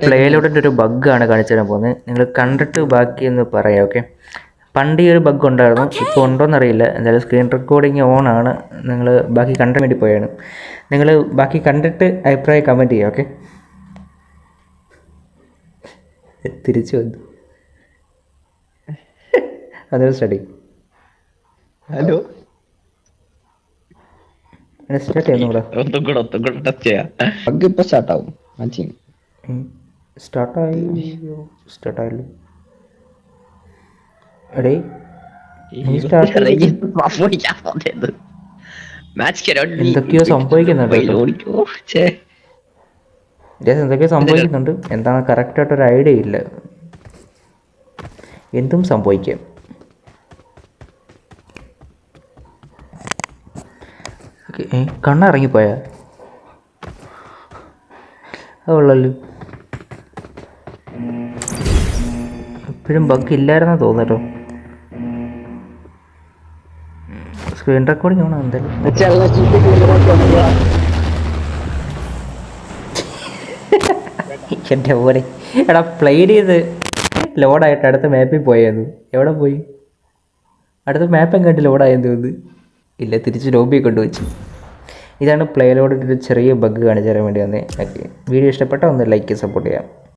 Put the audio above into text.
പ്ലേയിലൂടെ ഒരു ബഗ്ഗാണ് കാണിച്ചു തരാൻ പോകുന്നത്. നിങ്ങൾ കണ്ടിട്ട് ബാക്കിയൊന്ന് പറയാം. ഓക്കെ, പണ്ട് ഈ ഒരു ബഗ് ഉണ്ടായിരുന്നു, ഇപ്പോൾ ഉണ്ടോയെന്നറിയില്ല. എന്തായാലും സ്ക്രീൻ റെക്കോർഡിങ് ഓൺ ആണ്. നിങ്ങൾ ബാക്കി കണ്ടാൻ വേണ്ടി പോയാണ്. നിങ്ങൾ ബാക്കി കണ്ടിട്ട് അഭിപ്രായം കമൻറ്റ് ചെയ്യുക. ഓക്കെ, തിരിച്ചു വന്നു. അതൊരു സ്റ്റഡി. ഹലോ, സ്റ്റാർട്ട് ചെയ്യുന്നു കൂടെ. ഇപ്പൊ സ്റ്റാർട്ടാവും. സ്റ്റാർട്ടായല്ലോ. എടേ എന്തൊക്കെയോ സംഭവിക്കുന്നുണ്ട്. എന്താണ് കറക്റ്റായിട്ടൊരു ഐഡിയ ഇല്ല. എന്തും സംഭവിക്കാം. കണ്ണിറങ്ങിപ്പോയാ അതുള്ളല്ലോ. എപ്പോഴും ബഗ് ഇല്ലായിരുന്നാ തോന്നട്ടോ. സ്ക്രീൻ റെക്കോർഡിംഗ് ആണോ എന്തായാലും. എൻ്റെ പോലെ എടാ, പ്ലെയിൻ ചെയ്ത് ലോഡായിട്ട് അടുത്ത മാപ്പിൽ പോയായിരുന്നു. എവിടെ പോയി? അടുത്ത മാപ്പ് എങ്ങോട്ട് ലോഡായെന്ന് തോന്നുന്നു. ഇല്ല, തിരിച്ച് ലോബിയെ കൊണ്ടുവച്ചു. ഇതാണ് പ്ലേയിലോട് ഒരു ചെറിയ ബഗ് കാണിച്ചു തരാൻ വേണ്ടി വന്നേ. ഓക്കെ, വീഡിയോ ഇഷ്ടപ്പെട്ടാൽ ഒന്ന് ലൈക്ക് സപ്പോർട്ട് ചെയ്യാം.